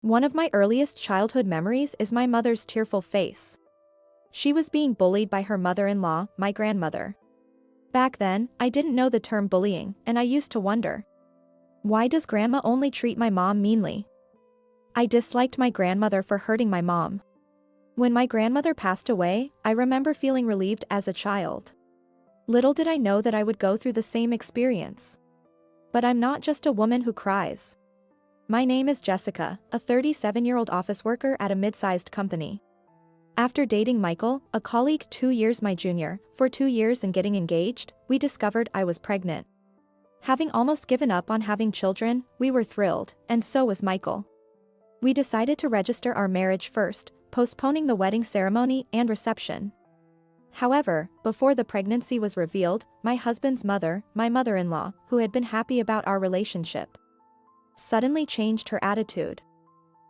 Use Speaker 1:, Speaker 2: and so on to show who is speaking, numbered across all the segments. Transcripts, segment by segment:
Speaker 1: One of my earliest childhood memories is my mother's tearful face. She was being bullied by her mother-in-law, my grandmother. Back then, I didn't know the term bullying, and I used to wonder, why does grandma only treat my mom meanly? I disliked my grandmother for hurting my mom. When my grandmother passed away, I remember feeling relieved as a child. Little did I know that I would go through the same experience. But I'm not just a woman who cries. My name is Jessica, a 37-year-old office worker at a mid-sized company. After dating Michael, a colleague 2 years my junior, for 2 years and getting engaged, we discovered I was pregnant. Having almost given up on having children, we were thrilled, and so was Michael. We decided to register our marriage first, postponing the wedding ceremony and reception. However, before the pregnancy was revealed, my husband's mother, my mother-in-law, who had been happy about our relationship, suddenly changed her attitude.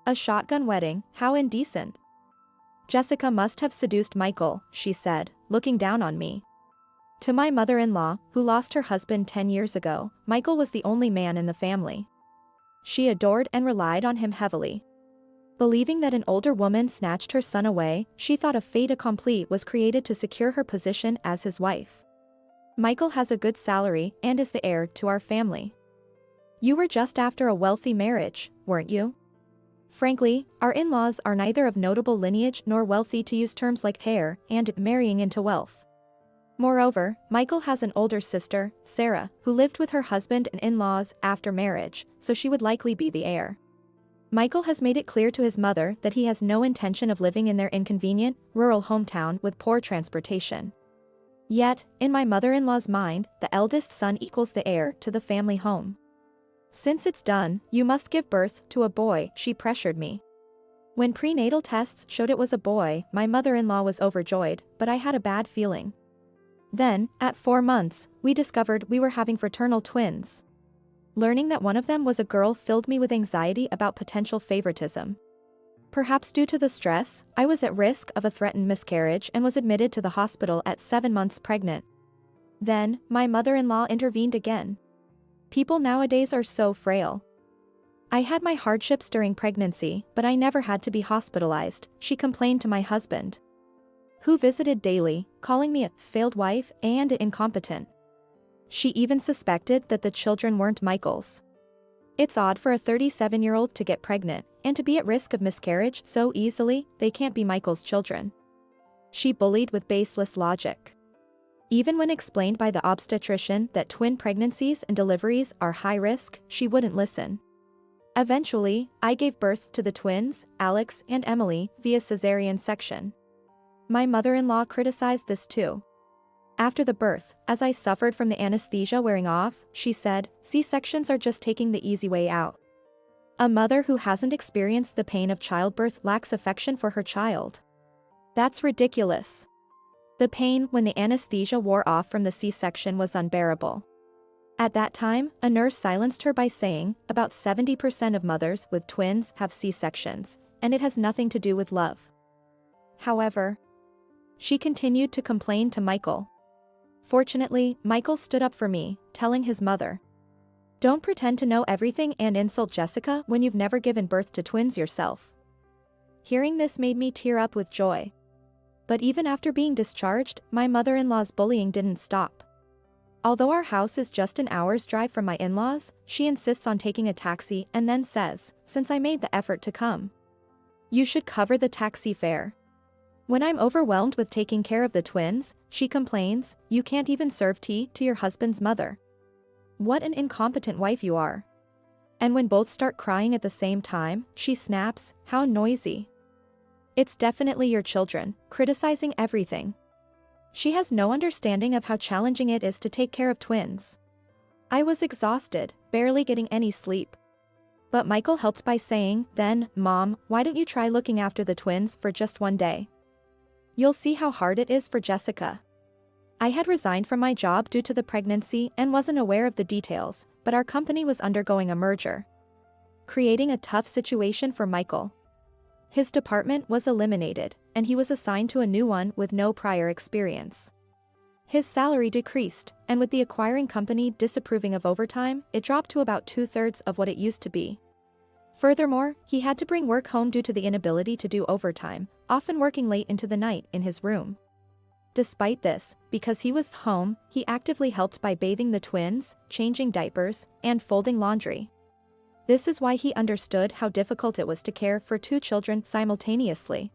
Speaker 1: A shotgun wedding, how indecent. Jessica must have seduced Michael, she said, looking down on me. To my mother-in-law, who lost her husband 10 years ago, Michael was the only man in the family. She adored and relied on him heavily. Believing that an older woman snatched her son away, she thought a fait accompli was created to secure her position as his wife. Michael has a good salary and is the heir to our family. You were just after a wealthy marriage, weren't you? Frankly, our in-laws are neither of notable lineage nor wealthy, to use terms like heir and marrying into wealth. Moreover, Michael has an older sister, Sarah, who lived with her husband and in-laws after marriage, so she would likely be the heir. Michael has made it clear to his mother that he has no intention of living in their inconvenient, rural hometown with poor transportation. Yet, in my mother-in-law's mind, the eldest son equals the heir to the family home. Since it's done, you must give birth to a boy, she pressured me. When prenatal tests showed it was a boy, my mother-in-law was overjoyed, but I had a bad feeling. Then, at 4 months, we discovered we were having fraternal twins. Learning that one of them was a girl filled me with anxiety about potential favoritism. Perhaps due to the stress, I was at risk of a threatened miscarriage and was admitted to the hospital at 7 months pregnant. Then, my mother-in-law intervened again. People nowadays are so frail. I had my hardships during pregnancy, but I never had to be hospitalized, she complained to my husband, who visited daily, calling me a failed wife and incompetent. She even suspected that the children weren't Michael's. It's odd for a 37-year-old to get pregnant, and to be at risk of miscarriage so easily, they can't be Michael's children. She bullied with baseless logic. Even when explained by the obstetrician that twin pregnancies and deliveries are high risk, she wouldn't listen. Eventually, I gave birth to the twins, Alex and Emily, via cesarean section. My mother-in-law criticized this too. After the birth, as I suffered from the anesthesia wearing off, she said, C-sections are just taking the easy way out. A mother who hasn't experienced the pain of childbirth lacks affection for her child. That's ridiculous. The pain when the anesthesia wore off from the C-section was unbearable. At that time, a nurse silenced her by saying, about 70% of mothers with twins have C-sections, and it has nothing to do with love. However, she continued to complain to Michael. Fortunately, Michael stood up for me, telling his mother, don't pretend to know everything and insult Jessica when you've never given birth to twins yourself. Hearing this made me tear up with joy. But even after being discharged, my mother-in-law's bullying didn't stop. Although our house is just an hour's drive from my in-laws, she insists on taking a taxi and then says, since I made the effort to come, you should cover the taxi fare. When I'm overwhelmed with taking care of the twins, she complains, you can't even serve tea to your husband's mother. What an incompetent wife you are. And when both start crying at the same time, she snaps, how noisy. It's definitely your children, criticizing everything. She has no understanding of how challenging it is to take care of twins. I was exhausted, barely getting any sleep. But Michael helped by saying, then, Mom, why don't you try looking after the twins for just one day? You'll see how hard it is for Jessica. I had resigned from my job due to the pregnancy and wasn't aware of the details, but our company was undergoing a merger, creating a tough situation for Michael. His department was eliminated, and he was assigned to a new one with no prior experience. His salary decreased, and with the acquiring company disapproving of overtime, it dropped to about 2/3 of what it used to be. Furthermore, he had to bring work home due to the inability to do overtime, often working late into the night in his room. Despite this, because he was home, he actively helped by bathing the twins, changing diapers, and folding laundry. This is why he understood how difficult it was to care for two children simultaneously.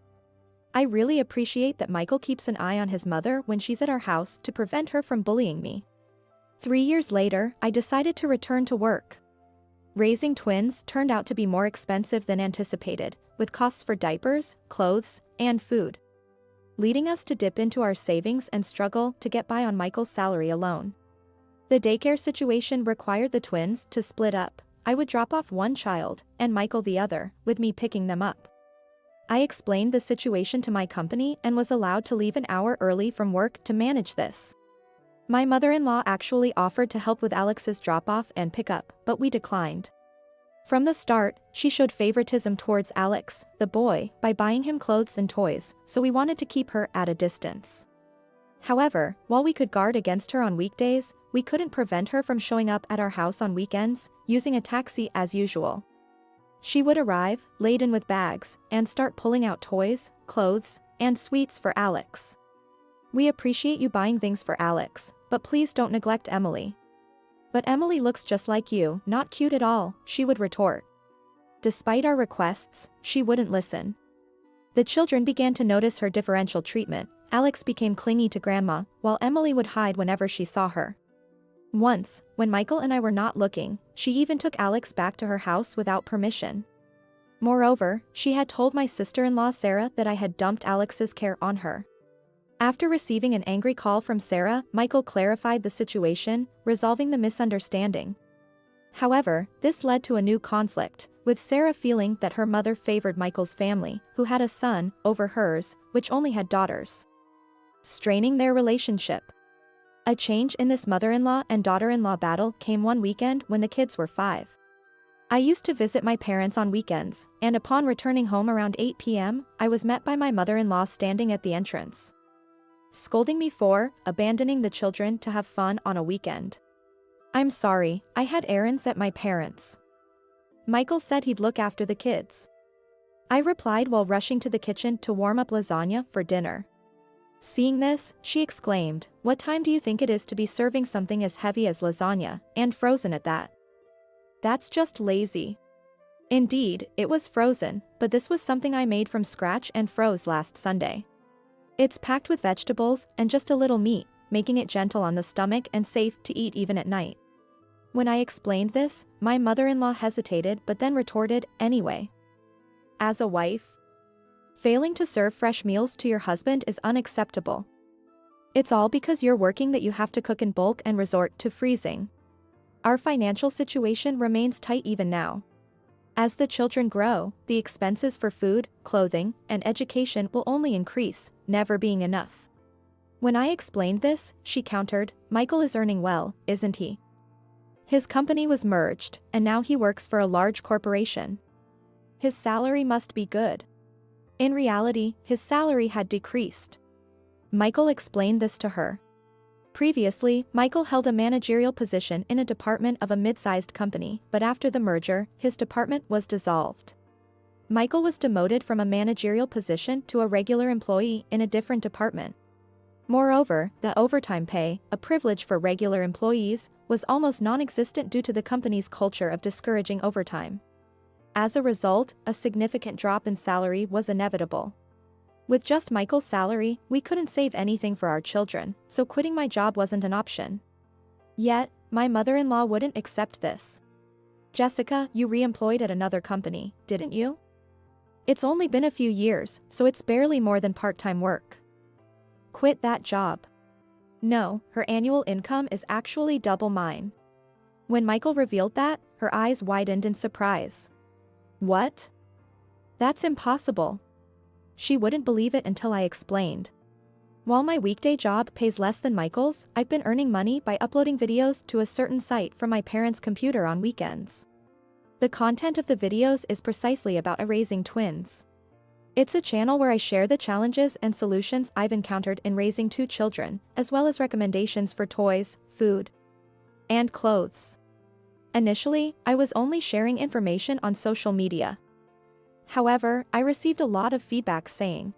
Speaker 1: I really appreciate that Michael keeps an eye on his mother when she's at our house to prevent her from bullying me. 3 years later, I decided to return to work. Raising twins turned out to be more expensive than anticipated, with costs for diapers, clothes, and food, leading us to dip into our savings and struggle to get by on Michael's salary alone. The daycare situation required the twins to split up. I would drop off one child, and Michael the other, with me picking them up. I explained the situation to my company and was allowed to leave an hour early from work to manage this. My mother-in-law actually offered to help with Alex's drop-off and pickup, but we declined. From the start, she showed favoritism towards Alex, the boy, by buying him clothes and toys, so we wanted to keep her at a distance. However, while we could guard against her on weekdays, we couldn't prevent her from showing up at our house on weekends, using a taxi as usual. She would arrive, laden with bags, and start pulling out toys, clothes, and sweets for Alex. "We appreciate you buying things for Alex, but please don't neglect Emily." "But Emily looks just like you, not cute at all," she would retort. Despite our requests, she wouldn't listen. The children began to notice her differential treatment. Alex became clingy to grandma, while Emily would hide whenever she saw her. Once, when Michael and I were not looking, she even took Alex back to her house without permission. Moreover, she had told my sister-in-law Sarah that I had dumped Alex's care on her. After receiving an angry call from Sarah, Michael clarified the situation, resolving the misunderstanding. However, this led to a new conflict, with Sarah feeling that her mother favored Michael's family, who had a son, over hers, which only had daughters, straining their relationship. A change in this mother-in-law and daughter-in-law battle came one weekend when the kids were 5. I used to visit my parents on weekends, and upon returning home around 8 p.m., I was met by my mother-in-law standing at the entrance, scolding me for abandoning the children to have fun on a weekend. "I'm sorry, I had errands at my parents'. Michael said he'd look after the kids." I replied while rushing to the kitchen to warm up lasagna for dinner. Seeing this, she exclaimed, "What time do you think it is to be serving something as heavy as lasagna, and frozen at that? That's just lazy." Indeed, it was frozen, but this was something I made from scratch and froze last Sunday. It's packed with vegetables and just a little meat, making it gentle on the stomach and safe to eat even at night. When I explained this, my mother-in-law hesitated but then retorted, "Anyway, as a wife, failing to serve fresh meals to your husband is unacceptable. It's all because you're working that you have to cook in bulk and resort to freezing. Our financial situation remains tight even now. As the children grow, the expenses for food, clothing, and education will only increase, never being enough." When I explained this, she countered, "Michael is earning well, isn't he? His company was merged, and now he works for a large corporation. His salary must be good." In reality, his salary had decreased. Michael explained this to her. Previously, Michael held a managerial position in a department of a mid-sized company, but after the merger, his department was dissolved. Michael was demoted from a managerial position to a regular employee in a different department. Moreover, the overtime pay, a privilege for regular employees, was almost non-existent due to the company's culture of discouraging overtime. As a result, a significant drop in salary was inevitable. With just Michael's salary, we couldn't save anything for our children, so quitting my job wasn't an option. Yet, my mother-in-law wouldn't accept this. "Jessica, you re-employed at another company, didn't you? It's only been a few years, so it's barely more than part-time work. Quit that job." No, her annual income is actually double mine. When Michael revealed that, her eyes widened in surprise. "What? That's impossible." She wouldn't believe it until I explained. "While my weekday job pays less than Michael's, I've been earning money by uploading videos to a certain site from my parents' computer on weekends. The content of the videos is precisely about raising twins. It's a channel where I share the challenges and solutions I've encountered in raising 2 children, as well as recommendations for toys, food, and clothes. Initially, I was only sharing information on social media. However, I received a lot of feedback saying,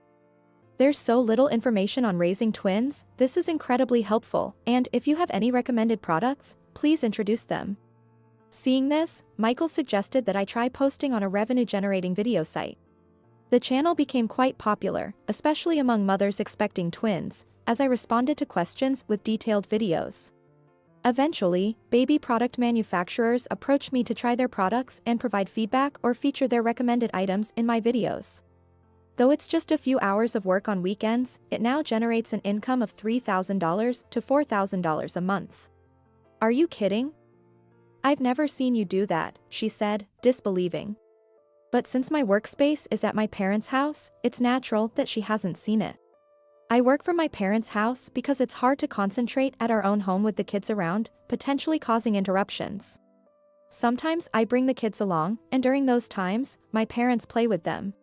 Speaker 1: "There's so little information on raising twins, this is incredibly helpful, and if you have any recommended products, please introduce them." Seeing this, Michael suggested that I try posting on a revenue-generating video site. The channel became quite popular, especially among mothers expecting twins, as I responded to questions with detailed videos. Eventually, baby product manufacturers approached me to try their products and provide feedback or feature their recommended items in my videos. Though it's just a few hours of work on weekends, it now generates an income of $3,000 to $4,000 a month. "Are you kidding? I've never seen you do that," she said, disbelieving. But since my workspace is at my parents' house, it's natural that she hasn't seen it. I work from my parents' house because it's hard to concentrate at our own home with the kids around, potentially causing interruptions. Sometimes I bring the kids along, and during those times, my parents play with them.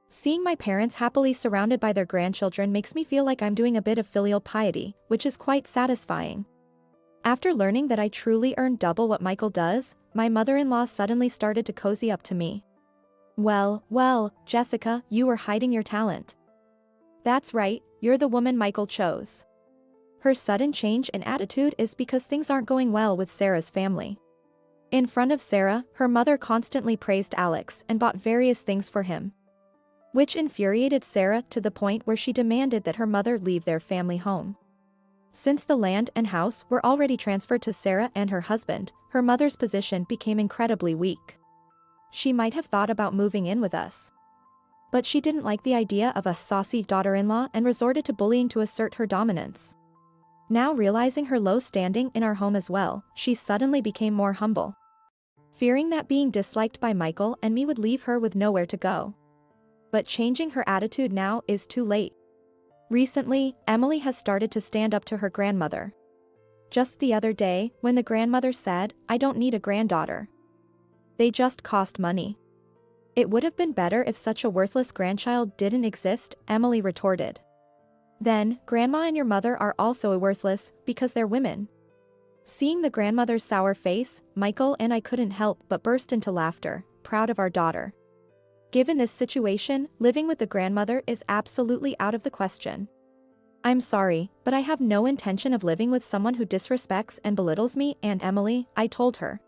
Speaker 1: Seeing my parents happily surrounded by their grandchildren makes me feel like I'm doing a bit of filial piety, which is quite satisfying. After learning that I truly earn double what Michael does, my mother-in-law suddenly started to cozy up to me. Well, Jessica, you were hiding your talent. That's right, you're the woman Michael chose." Her sudden change in attitude is because things aren't going well with Sarah's family. In front of Sarah, her mother constantly praised Alex and bought various things for him, which infuriated Sarah to the point where she demanded that her mother leave their family home. Since the land and house were already transferred to Sarah and her husband, her mother's position became incredibly weak. She might have thought about moving in with us, but she didn't like the idea of a saucy daughter-in-law and resorted to bullying to assert her dominance. Now realizing her low standing in our home as well, she suddenly became more humble, fearing that being disliked by Michael and me would leave her with nowhere to go. But changing her attitude now is too late. Recently, Emily has started to stand up to her grandmother. Just the other day, when the grandmother said, "I don't need a granddaughter. They just cost money." "It would have been better if such a worthless grandchild didn't exist," Emily retorted. "Then, Grandma and your mother are also worthless, because they're women." Seeing the grandmother's sour face, Michael and I couldn't help but burst into laughter, proud of our daughter. Given this situation, living with the grandmother is absolutely out of the question. "I'm sorry, but I have no intention of living with someone who disrespects and belittles me and Emily," I told her.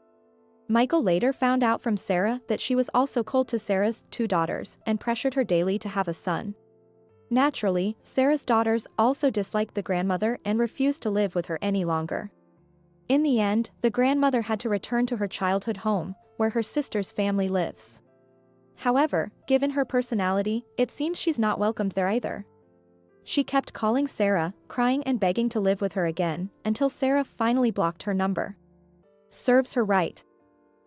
Speaker 1: Michael later found out from Sarah that she was also cold to Sarah's 2 daughters and pressured her daily to have a son. Naturally, Sarah's daughters also disliked the grandmother and refused to live with her any longer. In the end, the grandmother had to return to her childhood home, where her sister's family lives. However, given her personality, it seems she's not welcomed there either. She kept calling Sarah, crying and begging to live with her again, until Sarah finally blocked her number. Serves her right.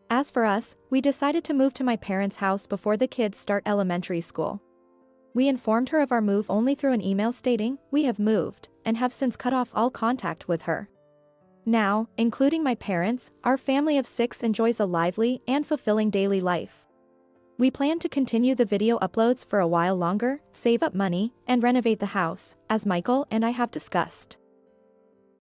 Speaker 1: As for us, we decided to move to my parents' house before the kids start elementary school. We informed her of our move only through an email stating, "We have moved," and have since cut off all contact with her. Now, including my parents, our family of 6 enjoys a lively and fulfilling daily life. We plan to continue the video uploads for a while longer, save up money, and renovate the house, as Michael and I have discussed.